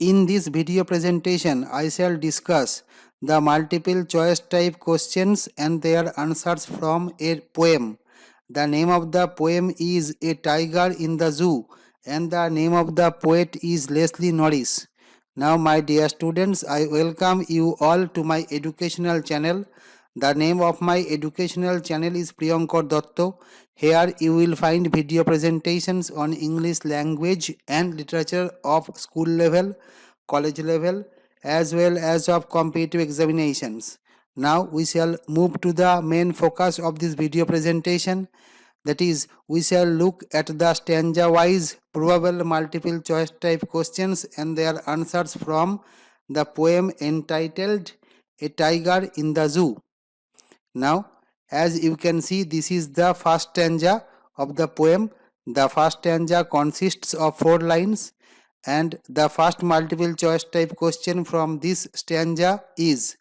In this video presentation, I shall discuss the multiple choice type questions and their answers from a poem. The name of the poem is A Tiger in the Zoo and the name of the poet is Leslie Norris. Now, my dear students, I welcome you all to my educational channel. The name of my educational channel is Priyankar Dotto. Here you will find video presentations on English language and literature of school level, college level, as well as of competitive examinations. Now we shall move to the main focus of this video presentation, that is, we shall look at the stanza-wise probable multiple choice type questions and their answers from the poem entitled A Tiger in the Zoo. Now, as you can see, this is the first stanza of the poem. The first stanza consists of 4 lines, and the first multiple choice type question from this stanza is: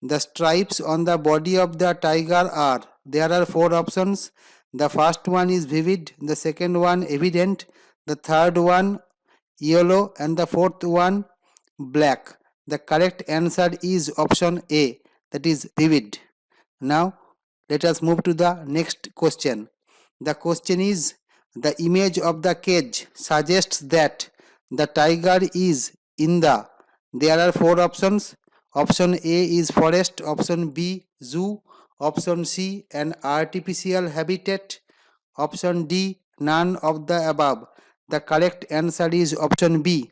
the stripes on the body of the tiger are. There are 4 options. The first one is vivid, the second one evident, the third one yellow, and the fourth one black. The correct answer is option A, that is vivid. Now let us move to the next question. The question is: the image of the cage suggests that the tiger is in the. There are 4 options. Option A is forest, option B zoo, option C an artificial habitat, option D none of the above. The correct answer is option B.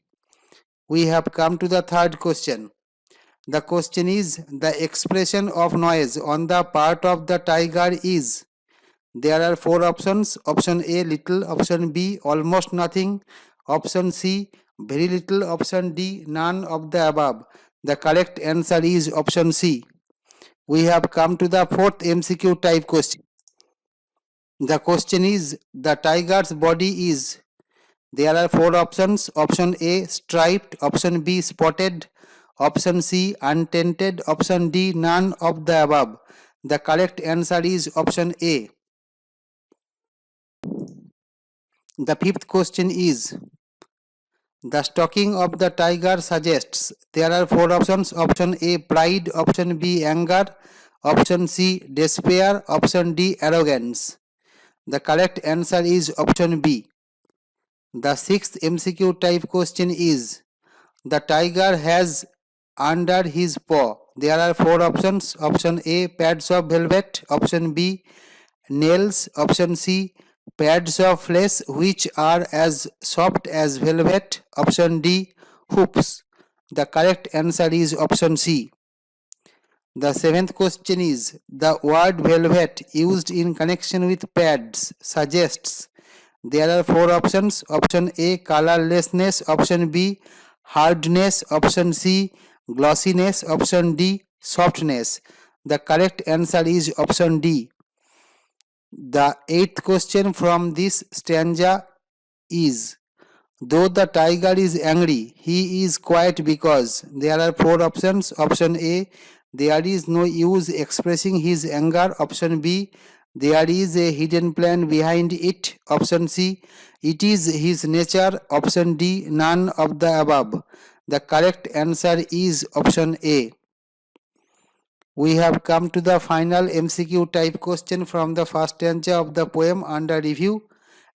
We have come to the third question. The question is: the expression of noise on the part of the tiger is. There are 4 options. Option A little, option B almost nothing, option C very little, option D none of the above. The correct answer is option C. We have come to the fourth MCQ type question. The question is: the tiger's body is. There are 4 options. Option A striped, option B spotted, option C untainted, option D none of the above. The correct answer is option A. The fifth question is: the stalking of the tiger suggests. There are 4 options. Option A pride, option B anger, option C despair, option D arrogance. The correct answer is option B. The sixth MCQ type question is: the tiger has under his paw. There are 4 options. Option A pads of velvet, option B nails, option C pads of flesh which are as soft as velvet, option D hoops. The correct answer is option C. The seventh question is: the word velvet used in connection with pads suggests. There are 4 options. Option A colorlessness, option B hardness, option C glossiness, option D softness. The correct answer is option D. The eighth question from this stanza is: though the tiger is angry, he is quiet because. There are 4 options. Option A there is no use expressing his anger, option B there is a hidden plan behind it, option C it is his nature, option D none of the above. The correct answer is option A. We have come to the final MCQ type question from the first stanza of the poem under review,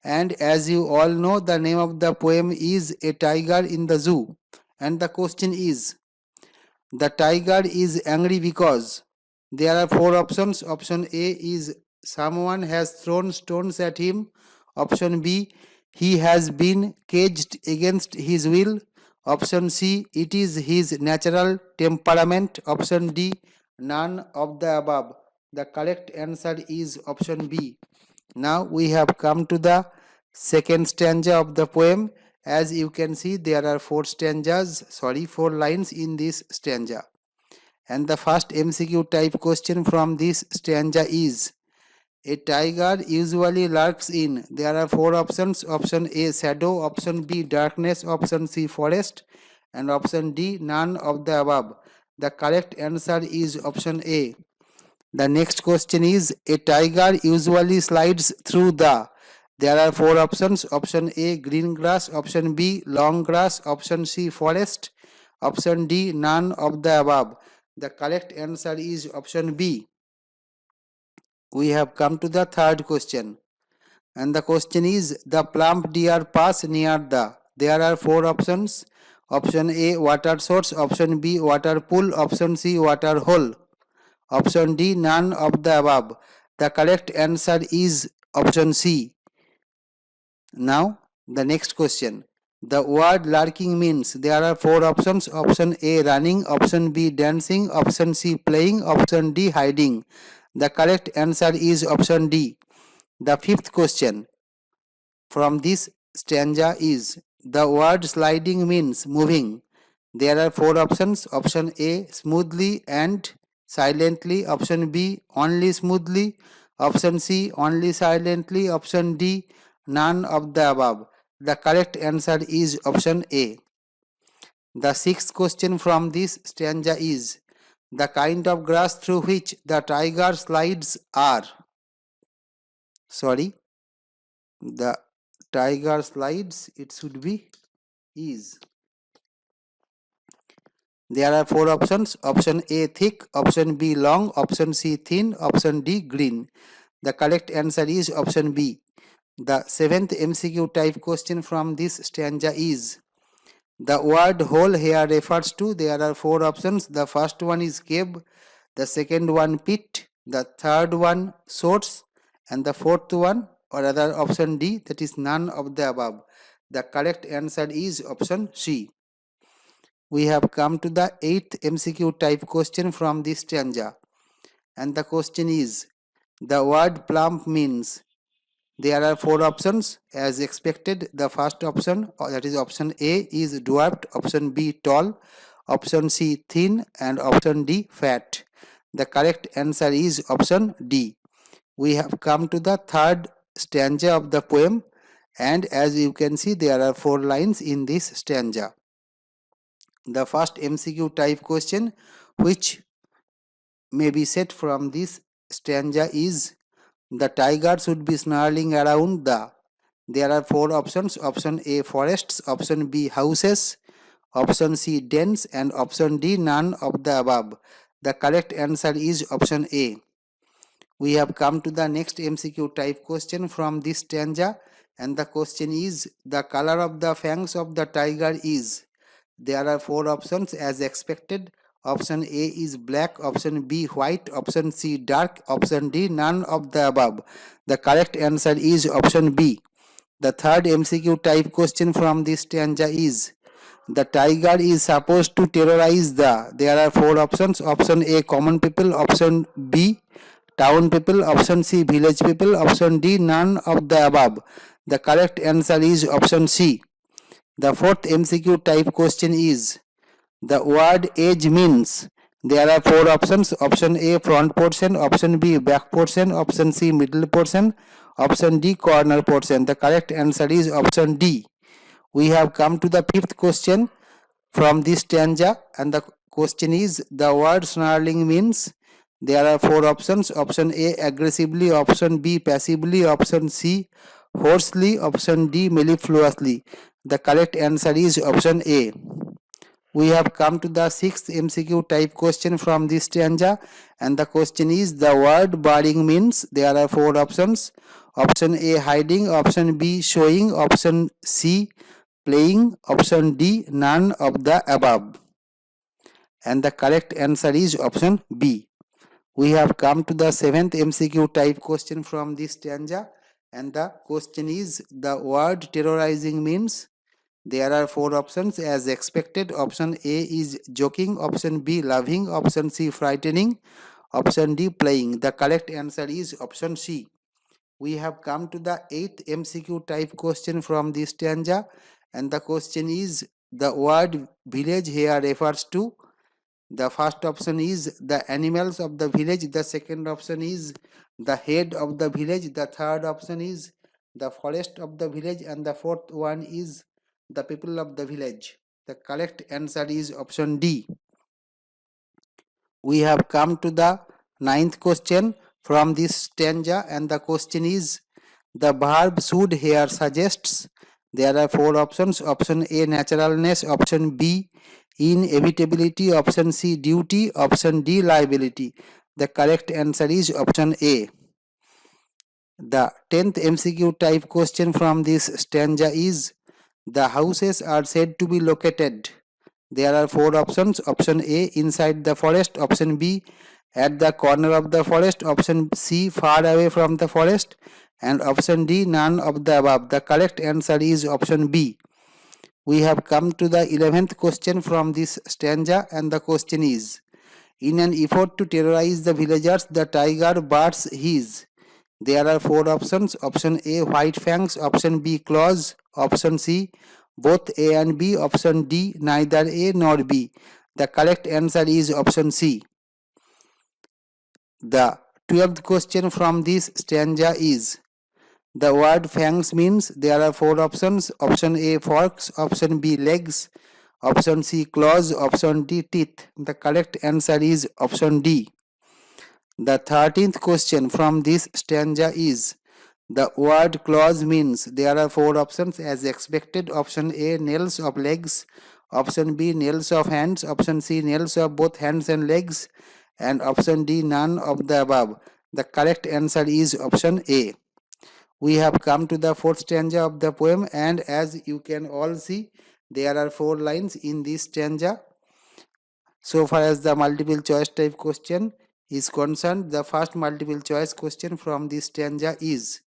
and as you all know, the name of the poem is A Tiger in the Zoo, and the question is: the tiger is angry because. There are 4 options. Option A is someone has thrown stones at him, option B he has been caged against his will, option C it is his natural temperament, option D none of the above. The correct answer is option B. Now we have come to the second stanza of the poem. As you can see, there are 4 lines in this stanza. And the first MCQ type question from this stanza is: a tiger usually lurks in. There are 4 options. Option A shadow, option B darkness, option C forest, and option D none of the above. The correct answer is option A. The next question is: a tiger usually slides through the. There are four options. Option A, green grass. Option B, long grass. Option C, forest. Option D, none of the above. The correct answer is option B. We have come to the third question. And the question is, the plump deer pass near the. There are four options. Option A, water source. Option B, water pool. Option C, water hole. Option D, none of the above. The correct answer is option C. Now, the next question. The word lurking means there are four options. Option A, running. Option B, dancing. Option C, playing. Option D, hiding. The correct answer is option D. The fifth question from this stanza is the word sliding means moving. There are four options. Option A, smoothly and silently. Option B, only smoothly. Option C, only silently. Option D, none of the above. The correct answer is option A. The sixth question from this stanza is the kind of grass through which the tiger slides are. Sorry, the tiger slides, it should be is. There are four options. Option A, thick. Option B, long. Option C, thin. Option D, green. The correct answer is option B. The seventh MCQ type question from this stanza is the word hole here refers to. There are four options. The first one is cave. The second one pit. The third one source. And the fourth one, or rather option D, that is none of the above. The correct answer is option C. We have come to the eighth MCQ type question from this stanza. And the question is, the word plump means. There are four options as expected. The first option, that is option A, is dwarfed. Option B, tall. Option C, thin. And option D, fat. The correct answer is option D. We have come to the third stanza of the poem, and as you can see, there are four lines in this stanza. The first MCQ type question which may be set from this stanza is the tiger should be snarling around the. There are four options. Option A, forests. Option B, houses. Option C, dens. And option D, none of the above. The correct answer is option A. We have come to the next MCQ type question from this stanza, and the question is the color of the fangs of the tiger is. There are four options as expected. Option A is black. Option B, white. Option C, dark. Option D, none of the above. The correct answer is option B. The third MCQ type question from this stanza is the tiger is supposed to terrorize the. There are four options. Option A, common people. Option B, town people. Option C, village people. Option D, none of the above. The correct answer is option C. The fourth MCQ type question is the word edge means. There are four options. Option A, front portion. Option B, back portion. Option C, middle portion. Option D, corner portion. The correct answer is option D. We have come to the fifth question from this stanza, and the question is the word snarling means. There are four options. Option A, aggressively. Option B, passively. Option C, hoarsely. Option D, mellifluously. The correct answer is option A. We have come to the sixth MCQ type question from this stanza, and the question is the word barring means. There are four options. Option A, hiding. Option B, showing. Option C, playing. Option D, none of the above. And the correct answer is option B. We have come to the seventh MCQ type question from this stanza, and the question is the word terrorizing means. There are four options as expected. Option A is joking. Option B, loving. Option C, frightening. Option D, playing. The correct answer is option C. We have come to the eighth MCQ type question from this stanza, and the question is the word village here refers to. The first option is the animals of the village. The second option is the head of the village. The third option is the forest of the village. And the fourth one is the people of the village. The correct answer is option D. We have come to the ninth question from this stanza, and the question is The verb should here suggests. There are four options. Option A, naturalness. Option B, inevitability. Option C, duty. Option D, liability. The correct answer is option A. The 10th MCQ type question from this stanza is, the houses are said to be located. There are four options. Option A, inside the forest. Option B, at the corner of the forest. Option C, far away from the forest. And option D, none of the above. The correct answer is option B. We have come to the 11th question from this stanza, and the question is, in an effort to terrorize the villagers, the tiger barks his. There are four options. Option A, white fangs. Option B, claws. Option C, both A and B. Option D, neither A nor B. The correct answer is option C. The 12th question from this stanza is, the word fangs means. There are four options. Option A, forks. Option B, legs. Option C, claws. Option D, teeth. The correct answer is option D. The 13th question from this stanza is, the word claws means. There are four options as expected. Option A, nails of legs. Option B, nails of hands. Option C, nails of both hands and legs. And option D, none of the above. The correct answer is option A. We have come to the fourth stanza of the poem, and as you can all see, there are four lines in this stanza. So far as the multiple choice type question is concerned, the first multiple choice question from this stanza is,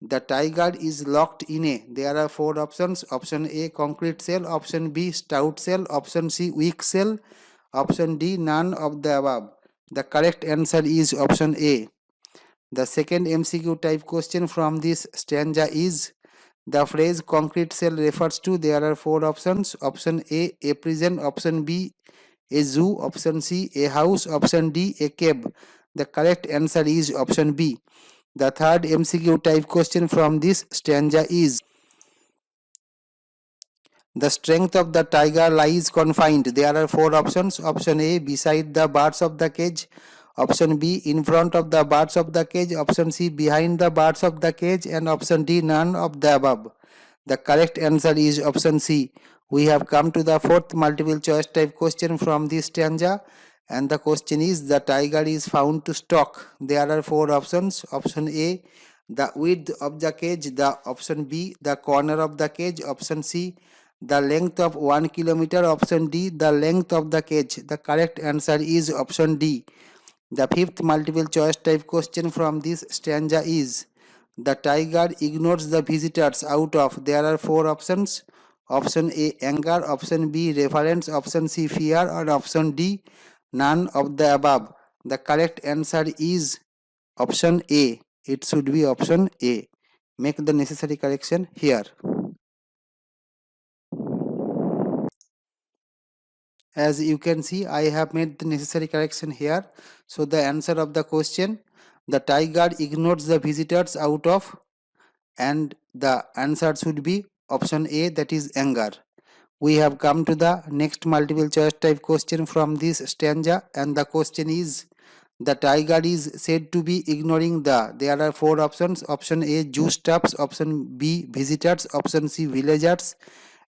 the tiger is locked in a. There are four options. Option A, concrete cell. Option B, stout cell. Option C, weak cell. Option D, none of the above. The correct answer is option A. The second MCQ type question from this stanza is, the phrase concrete cell refers to. There are four options. Option A prison. Option B, a zoo. Option C, a house. Option D, a cave. The correct answer is option B. The third MCQ type question from this stanza is, the strength of the tiger lies confined. There are four options. Option A, beside the bars of the cage. Option B, in front of the bars of the cage. Option C, behind the bars of the cage. And option D, none of the above. The correct answer is option C. We have come to the fourth multiple choice type question from this stanza, and the question is, the tiger is found to stalk. There are four options. Option A, the width of the cage. The option B, the corner of the cage. Option C, the length of 1 kilometer. Option D, the length of the cage. The correct answer is option D. The fifth multiple choice type question from this stanza is, the tiger ignores the visitors out of. There are four options. Option A, anger. Option B, reverence. Option C, fear. Or option D, none of the above. The correct answer is option A. It should be option A. Make the necessary correction here. As you can see, I have made the necessary correction here. So the answer of the question, the tiger ignores the visitors out of, and the answer should be option A, that is anger. We have come to the next multiple choice type question from this stanza, and the question is, the tiger is said to be ignoring the. There are four options. Option A, Jew stuffs. Option B, visitors. Option C, villagers.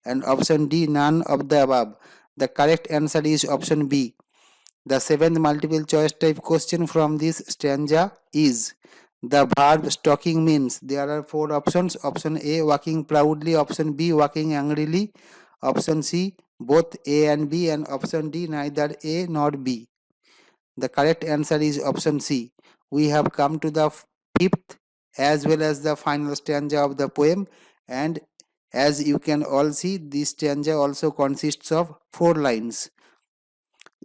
And option D, none of the above. The correct answer is option B. The seventh multiple choice type question from this stanza is, the verb stalking means. There are four options. Option A, walking proudly. Option B, walking angrily. Option C, both A and B. And option D, neither A nor B. The correct answer is option C. We have come to the fifth as well as the final stanza of the poem, and as you can all see, this stanza also consists of four lines.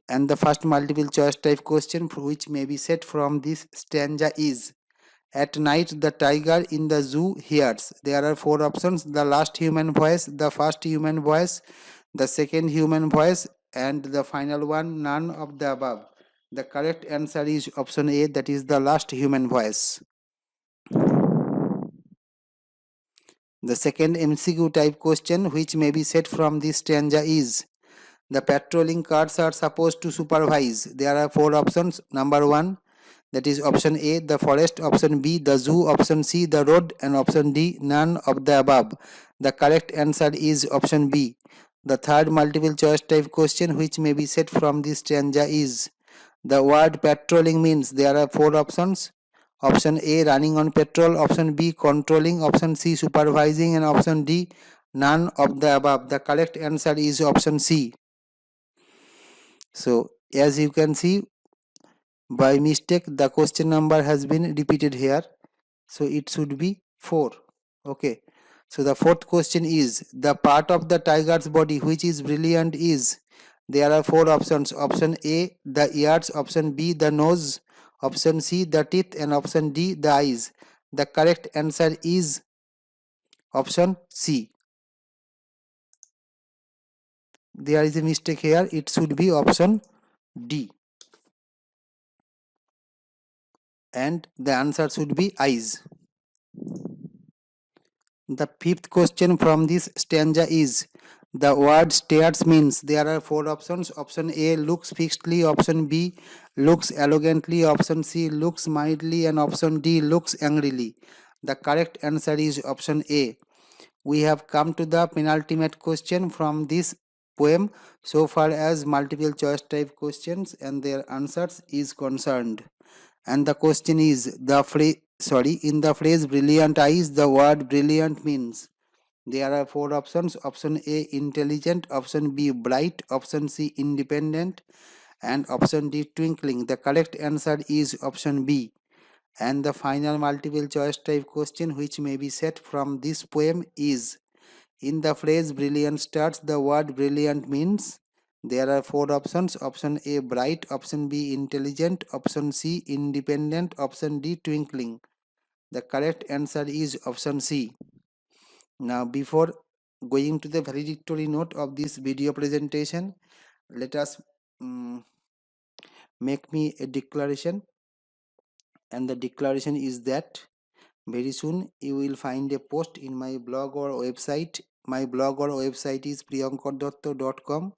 And the first multiple choice type question which may be set from this stanza is, at night the tiger in the zoo hears. There are four options. The last human voice, the first human voice, the second human voice, and the final one, none of the above. The correct answer is option A, that is the last human voice. The second MCQ type question which may be set from this stanza is, the patrolling cars are supposed to supervise. There are four options. Number 1, That is option A, the forest, option B, the zoo, option C, the road, and option D, none of the above. The correct answer is option B. The third multiple choice type question which may be set from this stanza is, the word patrolling means there are four options. Option A, running on patrol, option B, controlling, option C, supervising, and option D, none of the above. The correct answer is option C. So as you can see, by mistake the question number has been repeated here, so it should be 4. Okay, so the fourth question is, the part of the tiger's body which is brilliant is, there are four options. Option A, the ears, option B, the nose, option C, the teeth, and option D, the eyes. The correct answer is option C. There is a mistake here, it should be option D, and the answer should be eyes. The fifth question from this stanza is, the word stares means there are four options. Option A, looks fixedly, option B, looks arrogantly, option C, looks mildly, and option D, looks angrily. The correct answer is option A. We have come to the penultimate question from this poem so far as multiple choice type questions and their answers is concerned. And the question is, in the phrase brilliant eyes, the word brilliant means there are four options. Option A, intelligent, option B, bright, option C, independent, and option D, twinkling. The correct answer is option B. And the final multiple choice type question which may be set from this poem is, in the phrase brilliant stars, the word brilliant means there are four options. Option A, bright, option B, intelligent, option C, independent, option D, twinkling. The correct answer is option C. Now, before going to the valedictory note of this video presentation, let us make me a declaration, and the declaration is that very soon you will find a post in my blog or website. My blog or website is priyankardatto.com,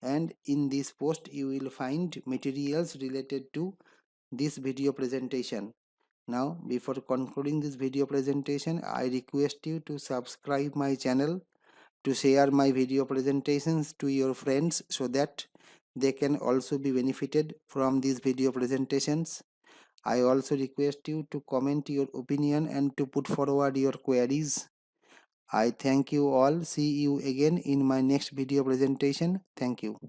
and in this post you will find materials related to this video presentation. Now, before concluding this video presentation, I request you to subscribe my channel, to share my video presentations to your friends so that they can also be benefited from these video presentations. I also request you to comment your opinion and to put forward your queries. I thank you all. See you again in my next video presentation. Thank you.